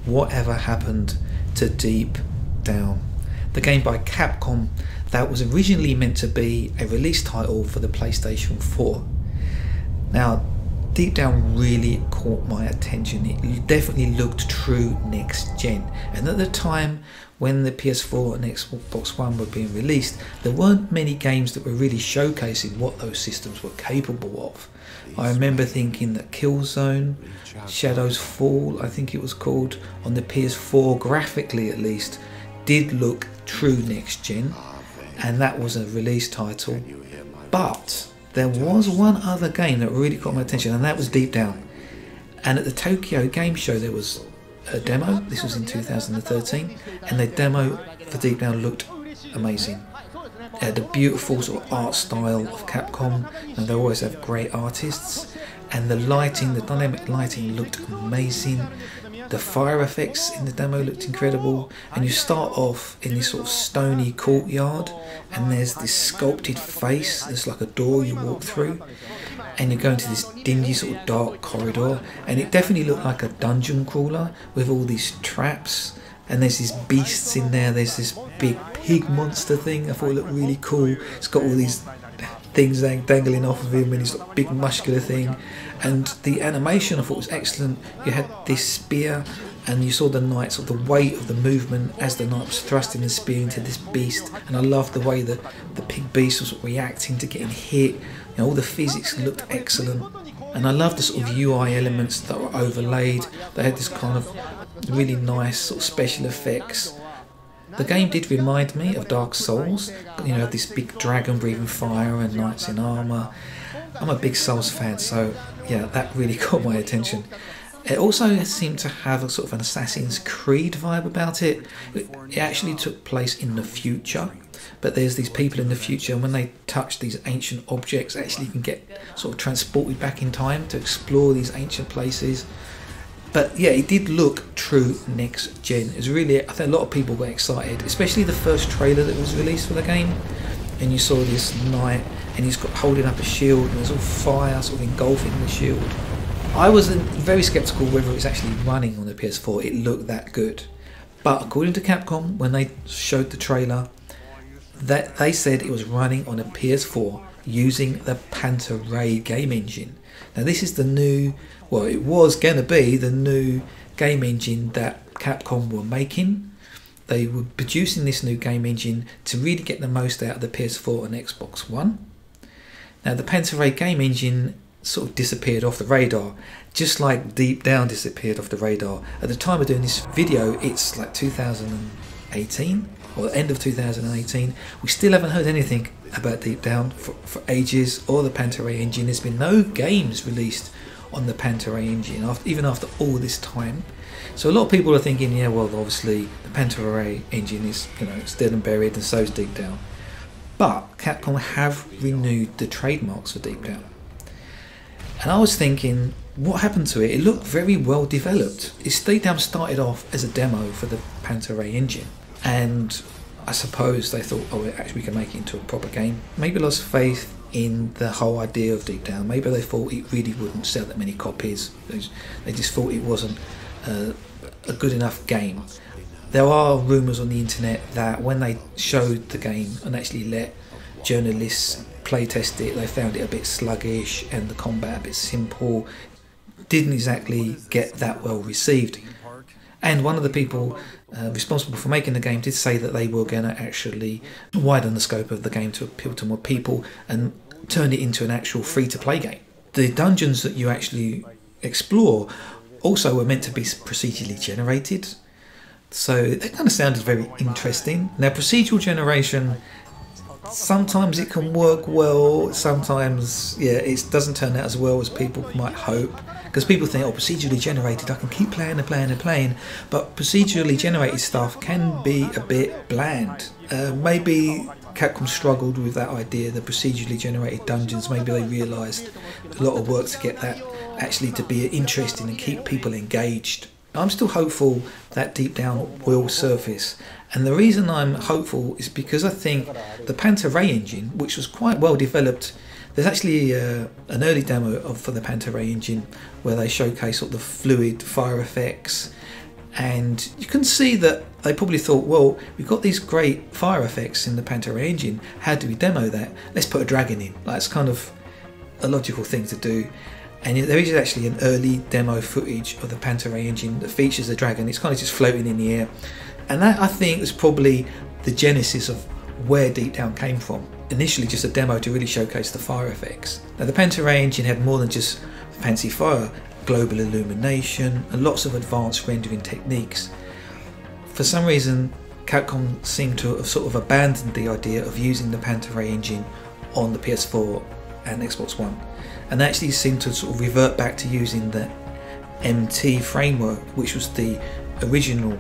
whatever happened to Deep Down, the game by Capcom that was originally meant to be a release title for the PlayStation 4. Now, Deep Down really caught my attention. It definitely looked true next gen, and at the time when the PS4 and Xbox One were being released, there weren't many games that were really showcasing what those systems were capable of. I remember thinking that Killzone, Shadows Fall, I think it was called, on the PS4, graphically at least, did look true next gen, and that was a release title. But there was one other game that really caught my attention, and that was Deep Down. And at the Tokyo Game Show there was a demo. This was in 2013, and the demo for Deep Down looked amazing. It had the beautiful sort of art style of Capcom, and they always have great artists, and the lighting, the dynamic lighting looked amazing. The fire effects in the demo looked incredible, and you start off in this sort of stony courtyard, and there's this sculpted face, there's like a door you walk through, and you go into this dingy sort of dark corridor, and it definitely looked like a dungeon crawler with all these traps, and there's these beasts in there. There's this big pig monster thing, I thought it looked really cool. It's got all these things dangling off of him, and he's got a big muscular thing, and the animation I thought was excellent. You had this spear, and you saw the knight, sort of the weight of the movement as the knight was thrusting the spear into this beast, and I loved the way that the pig beast was reacting to getting hit. You know, all the physics looked excellent, and I loved the sort of UI elements that were overlaid. They had this kind of really nice sort of special effects. The game did remind me of Dark Souls. You know, this big dragon breathing fire and knights in armour. I'm a big Souls fan, so yeah, that really caught my attention. It also seemed to have a sort of an Assassin's Creed vibe about it. It actually took place in the future, but there's these people in the future, and when they touch these ancient objects, actually you can get sort of transported back in time to explore these ancient places. But yeah, it did look true next gen. It was really, I think a lot of people got excited, especially the first trailer that was released for the game, and you saw this knight, and he's got holding up a shield, and there's all fire sort of engulfing the shield. I was very skeptical whether it was actually running on the PS4. It looked that good, but according to Capcom, when they showed the trailer, that they said it was running on a PS4 using the Panta-Ray game engine. Now this is the new, well, it was going to be the new game engine that Capcom were making. They were producing this new game engine to really get the most out of the PS4 and Xbox One. Now the Panta-Ray game engine sort of disappeared off the radar, just like Deep Down disappeared off the radar. At the time of doing this video, it's like 2018 or end of 2018. We still haven't heard anything about Deep Down for ages, or the Panta-Ray engine. There's been no games released on the Panta-Ray engine even after all this time. So a lot of people are thinking, yeah, well, obviously the Panta-Ray engine is, you know, it's dead and buried, and so is Deep Down. But Capcom have renewed the trademarks for Deep Down. And I was thinking, what happened to it? It looked very well developed. Deep Down started off as a demo for the Panta-Ray engine, and I suppose they thought, oh, actually we can make it into a proper game. Maybe lost faith in the whole idea of Deep Down. Maybe they thought it really wouldn't sell that many copies. They just thought it wasn't a good enough game. There are rumours on the internet that when they showed the game and actually let journalists playtest it, they found it a bit sluggish and the combat a bit simple. Didn't exactly get that well received. And one of the people responsible for making the game did say that they were going to actually widen the scope of the game to appeal to more people and turn it into an actual free-to-play game. The dungeons that you actually explore also were meant to be procedurally generated, so that kind of sounded very interesting. Now, procedural generation, sometimes it can work well, sometimes yeah, it doesn't turn out as well as people might hope, because people think, oh, procedurally generated, I can keep playing and playing and playing, but procedurally generated stuff can be a bit bland. Maybe Capcom struggled with that idea, the procedurally generated dungeons. Maybe they realised a lot of work to get that actually to be interesting and keep people engaged. I'm still hopeful that Deep Down will surface, and the reason I'm hopeful is because I think the Panta-Ray engine, which was quite well developed, there's actually an early demo for the Panta-Ray engine where they showcase sort of the fluid fire effects, And you can see that they probably thought, well, we've got these great fire effects in the Pantera engine, how do we demo that? Let's put a dragon in. That's kind of a logical thing to do. And there is actually an early demo footage of the Pantera engine that features a dragon. It's kind of just floating in the air. And that, I think, was probably the genesis of where Deep Down came from. Initially just a demo to really showcase the fire effects. Now the Pantera engine had more than just fancy fire, global illumination and lots of advanced rendering techniques. For some reason Capcom seemed to have sort of abandoned the idea of using the Pantera engine on the PS4 and Xbox One, and actually seemed to sort of revert back to using the MT framework, which was the original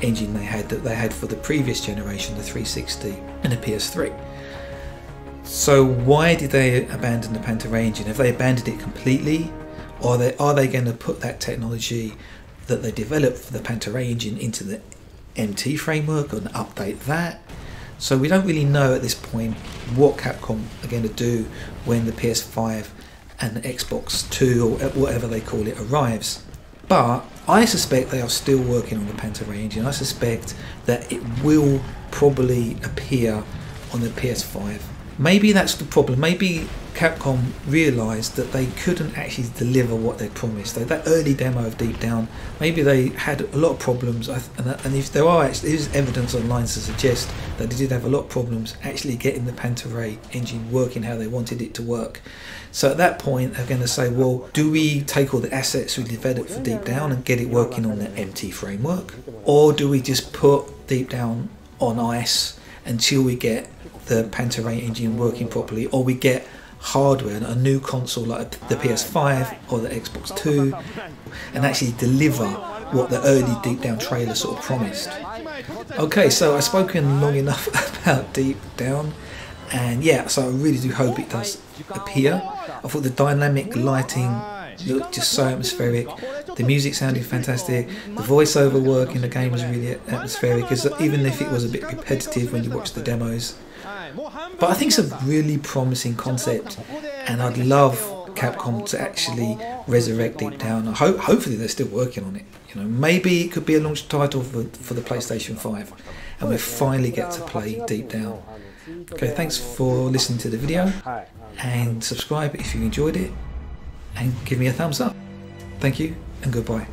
engine they had for the previous generation, the 360 and the PS3. So why did they abandon the Pantera engine? Have they abandoned it completely, or are they going to put that technology that they developed for the Pantera engine into the MT framework and update that? So we don't really know at this point what Capcom are going to do when the PS5 and the Xbox 2 or whatever they call it arrives. But I suspect they are still working on the Pantera engine. I suspect that it will probably appear on the PS5. Maybe that's the problem. Maybe Capcom realised that they couldn't actually deliver what they promised. That early demo of Deep Down, maybe they had a lot of problems, and if there is evidence online to suggest that they did have a lot of problems actually getting the Pantera engine working how they wanted it to work. So at that point they're going to say, well, do we take all the assets we developed for Deep Down and get it working on the MT framework, or do we just put Deep Down on ice until we get the Pantera engine working properly, or we get hardware, a new console like the PS5 or the Xbox 2, and actually deliver what the early Deep Down trailer sort of promised. Okay, so I've spoken long enough about Deep Down, and yeah, so I really do hope it does appear. I thought the dynamic lighting looked just so atmospheric, the music sounded fantastic, the voiceover work in the game was really atmospheric, because even if it was a bit repetitive when you watch the demos. But I think it's a really promising concept, and I'd love Capcom to actually resurrect Deep Down. Hopefully they're still working on it. You know, maybe it could be a launch title for the PlayStation 5, and we finally get to play Deep Down. Okay, thanks for listening to the video, and subscribe if you enjoyed it, and give me a thumbs up. Thank you, and goodbye.